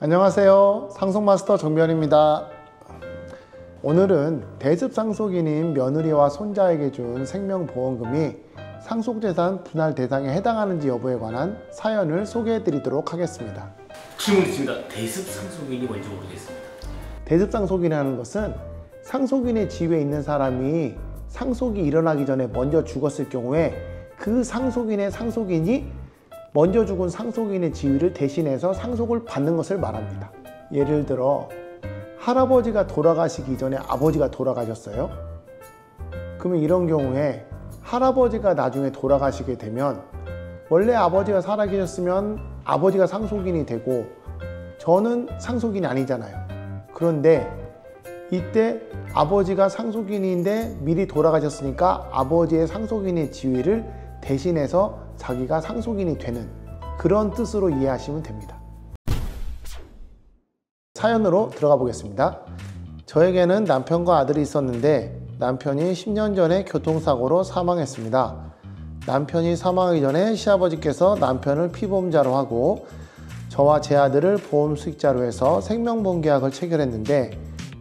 안녕하세요. 상속마스터 정변입니다. 오늘은 대습상속인인 며느리와 손자에게 준 생명보험금이 상속재산 분할 대상에 해당하는지 여부에 관한 사연을 소개해 드리도록 하겠습니다. 질문 있습니다. 대습상속인이 뭔지 모르겠습니다. 대습상속인이라는 것은 상속인의 지위에 있는 사람이 상속이 일어나기 전에 먼저 죽었을 경우에 그 상속인의 상속인이 먼저 죽은 상속인의 지위를 대신해서 상속을 받는 것을 말합니다. 예를 들어 할아버지가 돌아가시기 전에 아버지가 돌아가셨어요. 그러면 이런 경우에 할아버지가 나중에 돌아가시게 되면 원래 아버지가 살아계셨으면 아버지가 상속인이 되고 저는 상속인이 아니잖아요. 그런데 이때 아버지가 상속인인데 미리 돌아가셨으니까 아버지의 상속인의 지위를 대신해서 자기가 상속인이 되는 그런 뜻으로 이해하시면 됩니다. 사연으로 들어가 보겠습니다. 저에게는 남편과 아들이 있었는데 남편이 10년 전에 교통사고로 사망했습니다. 남편이 사망하기 전에 시아버지께서 남편을 피보험자로 하고 저와 제 아들을 보험 수익자로 해서 생명보험계약을 체결했는데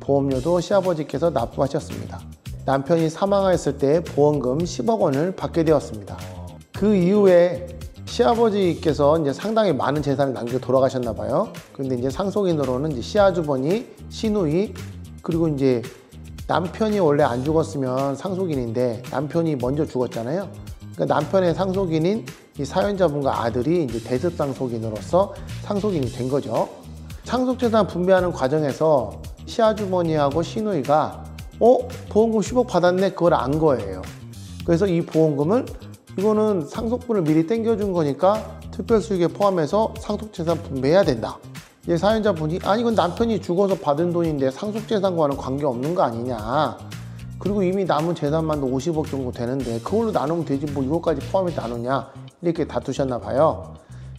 보험료도 시아버지께서 납부하셨습니다. 남편이 사망했을 때 보험금 10억 원을 받게 되었습니다. 그 이후에 시아버지께서 이제 상당히 많은 재산을 남겨 돌아가셨나 봐요. 그런데 이제 상속인으로는 이제 시아주버니, 시누이, 그리고 이제 남편이 원래 안 죽었으면 상속인인데 남편이 먼저 죽었잖아요. 그러니까 남편의 상속인인 이 사연자분과 아들이 이제 대습상속인으로서 상속인이 된 거죠. 상속재산 분배하는 과정에서 시아주머니하고 시누이가 보험금 10억 받았네, 그걸 안 거예요. 그래서 이 보험금을 이거는 상속분을 미리 땡겨준 거니까 특별수익에 포함해서 상속재산 분배해야 된다. 이제 사연자분이 아니 이건 남편이 죽어서 받은 돈인데 상속재산과는 관계없는 거 아니냐. 그리고 이미 남은 재산만도 50억 정도 되는데 그걸로 나누면 되지 뭐 이것까지 포함해서 나누냐, 이렇게 다투셨나 봐요.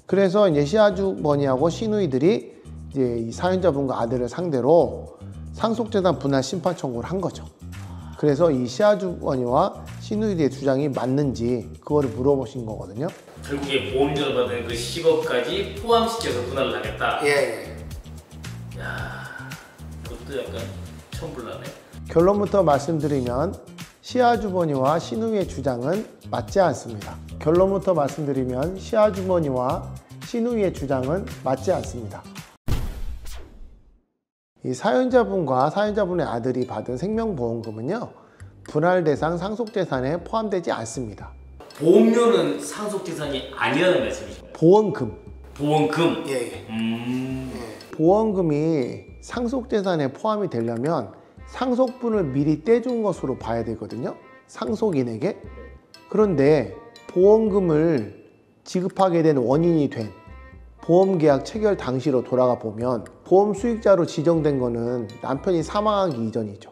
그래서 이제 시아주머니하고 시누이들이 이제 이 사연자분과 아들을 상대로 상속재산 분할 심판 청구를 한 거죠. 그래서 이 시아주머니와 시누이들의 주장이 맞는지 그거를 물어보신 거거든요. 결국에 보험료를 받은 그 10억까지 포함시켜서 분할을 하겠다. 예. 야, 그것도 약간 천불나네. 결론부터 말씀드리면 시아주머니와 시누이의 주장은 맞지 않습니다. 결론부터 말씀드리면 시아주머니와 시누이의 주장은 맞지 않습니다. 이 사연자분과 사연자분의 아들이 받은 생명보험금은요, 분할 대상 상속재산에 포함되지 않습니다. 보험료는 상속재산이 아니라는 말씀이죠? 보험금. 보험금? 예. 보험금이 상속재산에 포함이 되려면 상속분을 미리 떼준 것으로 봐야 되거든요, 상속인에게. 그런데 보험금을 지급하게 된 원인이 된 보험계약 체결 당시로 돌아가 보면 보험 수익자로 지정된 거는 남편이 사망하기 이전이죠.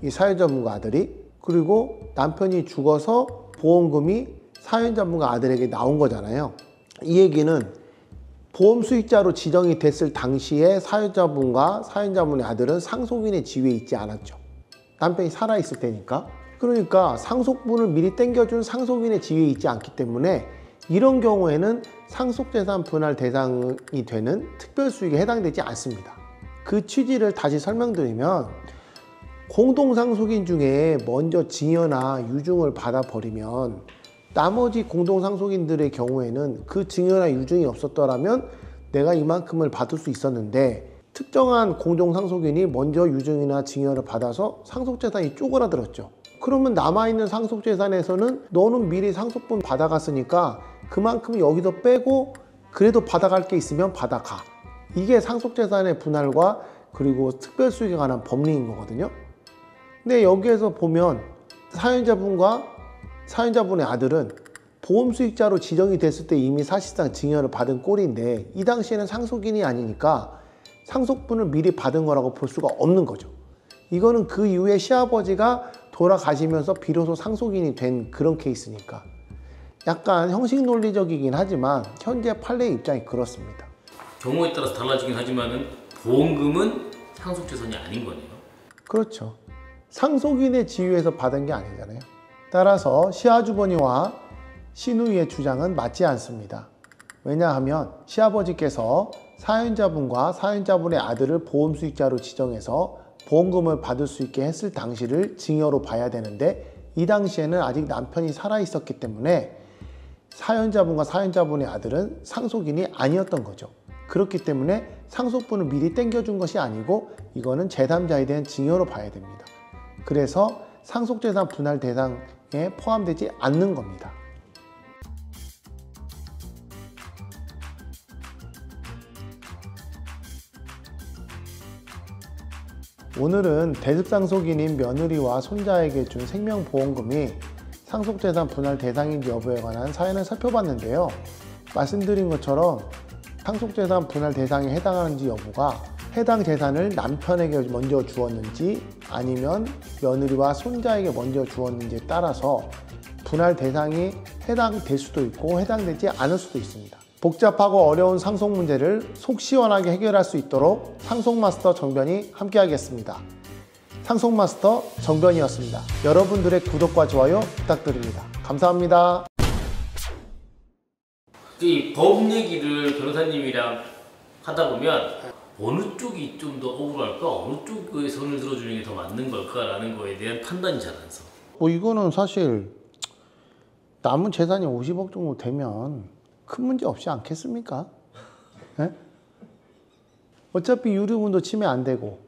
이 사연자분과 아들이. 그리고 남편이 죽어서 보험금이 사연자분과 아들에게 나온 거잖아요. 이 얘기는 보험 수익자로 지정이 됐을 당시에 사연자분과 사연자분의 아들은 상속인의 지위에 있지 않았죠. 남편이 살아있을 때니까. 그러니까 상속분을 미리 땡겨준 상속인의 지위에 있지 않기 때문에 이런 경우에는 상속재산 분할 대상이 되는 특별수익에 해당되지 않습니다. 그 취지를 다시 설명드리면 공동상속인 중에 먼저 증여나 유증을 받아버리면 나머지 공동상속인들의 경우에는 그 증여나 유증이 없었더라면 내가 이만큼을 받을 수 있었는데 특정한 공동상속인이 먼저 유증이나 증여를 받아서 상속재산이 쪼그라들었죠. 그러면 남아있는 상속재산에서는 너는 미리 상속분 받아갔으니까 그만큼 여기서 빼고 그래도 받아갈 게 있으면 받아가. 이게 상속재산의 분할과 그리고 특별수익에 관한 법리인 거거든요. 근데 여기에서 보면 사연자분과 사연자분의 아들은 보험수익자로 지정이 됐을 때 이미 사실상 증여를 받은 꼴인데 이 당시에는 상속인이 아니니까 상속분을 미리 받은 거라고 볼 수가 없는 거죠. 이거는 그 이후에 시아버지가 돌아가시면서 비로소 상속인이 된 그런 케이스니까 약간 형식 논리적이긴 하지만 현재 판례의 입장이 그렇습니다. 경우에 따라서 달라지긴 하지만은 보험금은 상속재산이 아닌 거네요. 그렇죠. 상속인의 지위에서 받은 게 아니잖아요. 따라서 시아주머니와 시누이의 주장은 맞지 않습니다. 왜냐하면 시아버지께서 사연자분과 사연자분의 아들을 보험 수익자로 지정해서 보험금을 받을 수 있게 했을 당시를 증여로 봐야 되는데, 이 당시에는 아직 남편이 살아 있었기 때문에 사연자분과 사연자분의 아들은 상속인이 아니었던 거죠. 그렇기 때문에 상속분을 미리 땡겨준 것이 아니고 이거는 제3자에 대한 증여로 봐야 됩니다. 그래서 상속재산 분할 대상에 포함되지 않는 겁니다. 오늘은 대습상속인인 며느리와 손자에게 준 생명보험금이 상속재산 분할 대상인지 여부에 관한 사연을 살펴봤는데요. 말씀드린 것처럼 상속재산 분할 대상에 해당하는지 여부가 해당 재산을 남편에게 먼저 주었는지 아니면 며느리와 손자에게 먼저 주었는지에 따라서 분할 대상이 해당될 수도 있고 해당되지 않을 수도 있습니다. 복잡하고 어려운 상속 문제를 속 시원하게 해결할 수 있도록 상속마스터 정변이 함께하겠습니다. 상속마스터 정변이었습니다. 여러분들의 구독과 좋아요 부탁드립니다. 감사합니다. 이 법 얘기를 변호사님이랑 하다 보면 어느 쪽이 좀 더 억울할까? 어느 쪽의 선을 들어주는 게 더 맞는 걸까라는 거에 대한 판단이 잘 안 서. 이거는 사실 남은 재산이 50억 정도 되면 큰 문제 없지 않겠습니까? 네? 어차피 유류분도 침해 안 되고